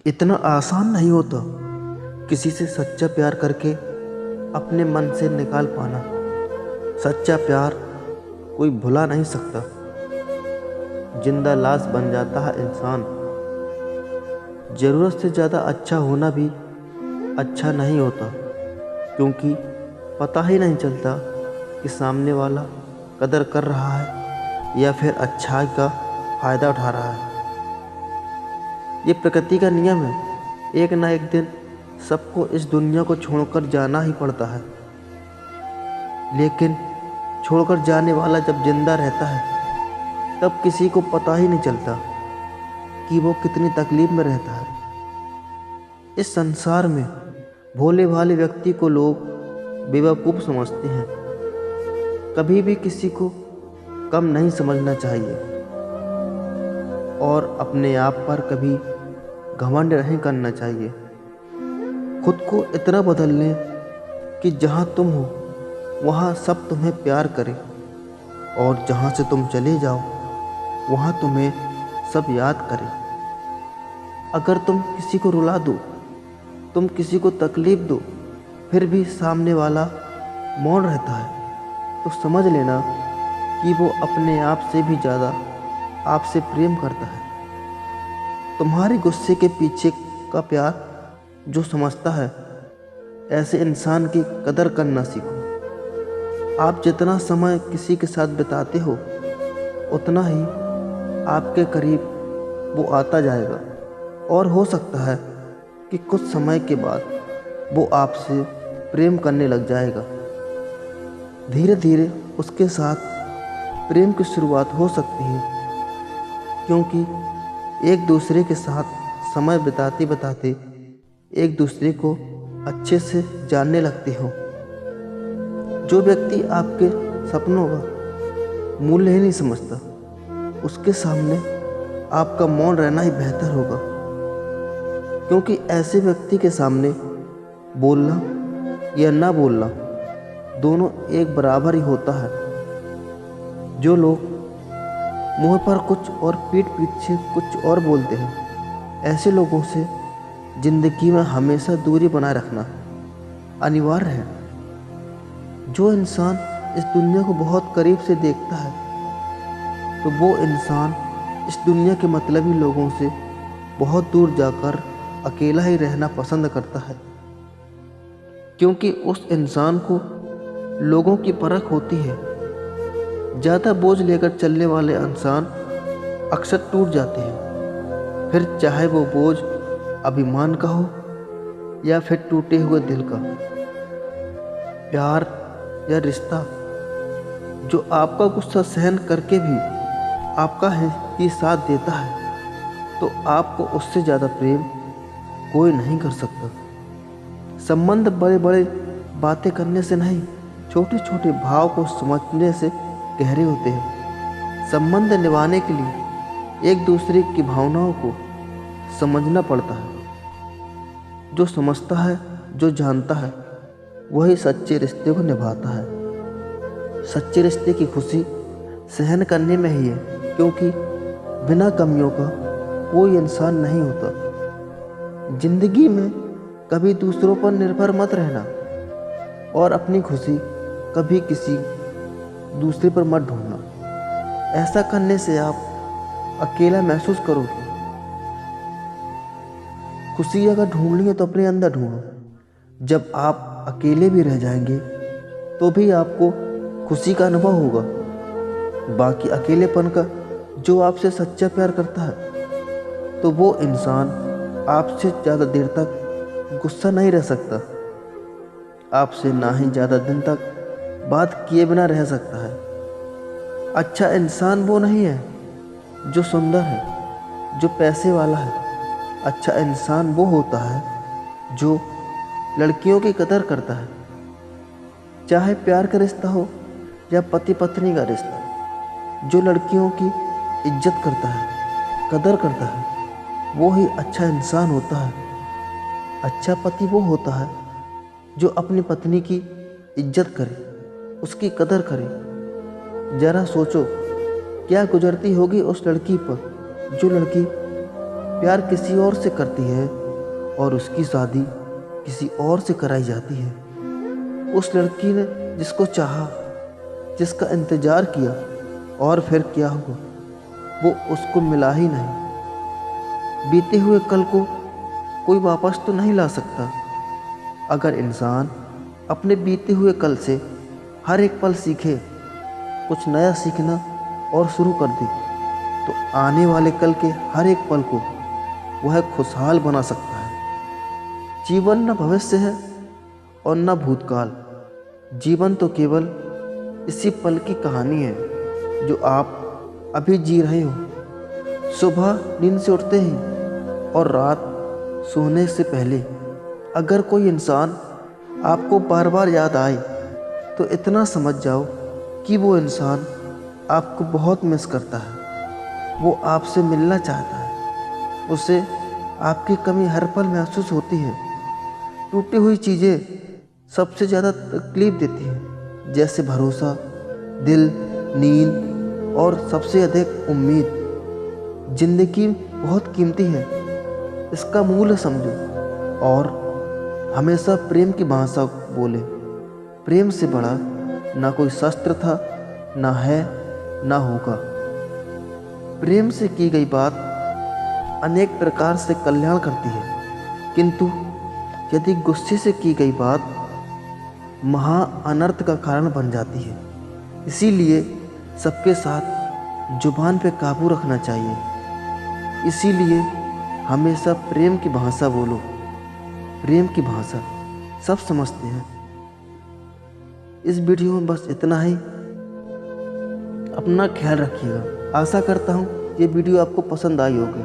इतना आसान नहीं होता किसी से सच्चा प्यार करके अपने मन से निकाल पाना। सच्चा प्यार कोई भुला नहीं सकता। जिंदा लाश बन जाता है इंसान। ज़रूरत से ज़्यादा अच्छा होना भी अच्छा नहीं होता, क्योंकि पता ही नहीं चलता कि सामने वाला कदर कर रहा है या फिर अच्छाई का फ़ायदा उठा रहा है। ये प्रकृति का नियम है, एक ना एक दिन सबको इस दुनिया को छोड़कर जाना ही पड़ता है। लेकिन छोड़कर जाने वाला जब जिंदा रहता है तब किसी को पता ही नहीं चलता कि वो कितनी तकलीफ में रहता है। इस संसार में भोले भाले व्यक्ति को लोग बेवकूफ़ समझते हैं। कभी भी किसी को कम नहीं समझना चाहिए और अपने आप पर कभी घमंड नहीं करना चाहिए। खुद को इतना बदल लें कि जहाँ तुम हो वहाँ सब तुम्हें प्यार करें, और जहाँ से तुम चले जाओ वहाँ तुम्हें सब याद करें। अगर तुम किसी को रुला दो, तुम किसी को तकलीफ दो, फिर भी सामने वाला मौन रहता है, तो समझ लेना कि वो अपने आप से भी ज़्यादा आपसे प्रेम करता है। तुम्हारे गुस्से के पीछे का प्यार जो समझता है, ऐसे इंसान की कदर करना सीखो। आप जितना समय किसी के साथ बिताते हो उतना ही आपके करीब वो आता जाएगा, और हो सकता है कि कुछ समय के बाद वो आपसे प्रेम करने लग जाएगा। धीरे धीरे उसके साथ प्रेम की शुरुआत हो सकती है, क्योंकि एक दूसरे के साथ समय बिताते बिताते एक दूसरे को अच्छे से जानने लगते हो। जो व्यक्ति आपके सपनों का मूल्य ही नहीं समझता, उसके सामने आपका मौन रहना ही बेहतर होगा, क्योंकि ऐसे व्यक्ति के सामने बोलना या ना बोलना दोनों एक बराबर ही होता है। जो लोग मुंह पर कुछ और पीठ पीछे कुछ और बोलते हैं, ऐसे लोगों से ज़िंदगी में हमेशा दूरी बनाए रखना अनिवार्य है। जो इंसान इस दुनिया को बहुत करीब से देखता है, तो वो इंसान इस दुनिया के मतलबी लोगों से बहुत दूर जाकर अकेला ही रहना पसंद करता है, क्योंकि उस इंसान को लोगों की परख होती है। ज़्यादा बोझ लेकर चलने वाले इंसान अक्सर टूट जाते हैं, फिर चाहे वो बोझ अभिमान का हो या फिर टूटे हुए दिल का। प्यार या रिश्ता जो आपका गुस्सा सहन करके भी आपका ही साथ देता है, तो आपको उससे ज़्यादा प्रेम कोई नहीं कर सकता। संबंध बड़े बड़े बातें करने से नहीं, छोटे छोटे भाव को समझने से गहरे होते हैं। संबंध निभाने के लिए एक दूसरे की भावनाओं को समझना पड़ता है। जो समझता है, जो जानता है, वही सच्चे रिश्ते को निभाता है। सच्चे रिश्ते की खुशी सहन करने में ही है, क्योंकि बिना कमियों का कोई इंसान नहीं होता। जिंदगी में कभी दूसरों पर निर्भर मत रहना, और अपनी खुशी कभी किसी दूसरे पर मत ढूंढना। ऐसा करने से आप अकेला महसूस करोगे। खुशी अगर ढूंढनी है तो अपने अंदर ढूंढो। जब आप अकेले भी रह जाएंगे तो भी आपको खुशी का अनुभव होगा। बाकी अकेलेपन का जो आपसे सच्चा प्यार करता है, तो वो इंसान आपसे ज़्यादा देर तक गुस्सा नहीं रह सकता, आपसे ना ही ज़्यादा दिन तक बात किए बिना रह सकता है। अच्छा इंसान वो नहीं है जो सुंदर है, जो पैसे वाला है। अच्छा इंसान वो होता है जो लड़कियों की कदर करता है। चाहे प्यार का रिश्ता हो या पति पत्नी का रिश्ता, जो लड़कियों की इज्जत करता है, कदर करता है, वो ही अच्छा इंसान होता है। अच्छा पति वो होता है जो अपनी पत्नी की इज्जत करे, उसकी कदर करे। ज़रा सोचो क्या गुजरती होगी उस लड़की पर, जो लड़की प्यार किसी और से करती है और उसकी शादी किसी और से कराई जाती है। उस लड़की ने जिसको चाहा, जिसका इंतज़ार किया, और फिर क्या हुआ, वो उसको मिला ही नहीं। बीते हुए कल को कोई वापस तो नहीं ला सकता। अगर इंसान अपने बीते हुए कल से हर एक पल सीखे, कुछ नया सीखना और शुरू कर दे, तो आने वाले कल के हर एक पल को वह खुशहाल बना सकता है। जीवन न भविष्य है और न भूतकाल। जीवन तो केवल इसी पल की कहानी है जो आप अभी जी रहे हो। सुबह नींद से उठते ही और रात सोने से पहले अगर कोई इंसान आपको बार बार याद आए, तो इतना समझ जाओ कि वो इंसान आपको बहुत मिस करता है। वो आपसे मिलना चाहता है। उसे आपकी कमी हर पल महसूस होती है। टूटी हुई चीज़ें सबसे ज़्यादा तकलीफ देती हैं, जैसे भरोसा, दिल, नींद और सबसे अधिक उम्मीद। ज़िंदगी बहुत कीमती है, इसका मूल्य समझो और हमेशा प्रेम की भाषा बोले। प्रेम से बड़ा ना कोई शस्त्र था, ना है, ना होगा। प्रेम से की गई बात अनेक प्रकार से कल्याण करती है, किंतु यदि गुस्से से की गई बात महा अनर्थ का कारण बन जाती है। इसीलिए सबके साथ जुबान पे काबू रखना चाहिए। इसीलिए हमेशा प्रेम की भाषा बोलो। प्रेम की भाषा सब समझते हैं। इस वीडियो में बस इतना ही। अपना ख्याल रखिएगा। आशा करता हूँ ये वीडियो आपको पसंद आई होगी।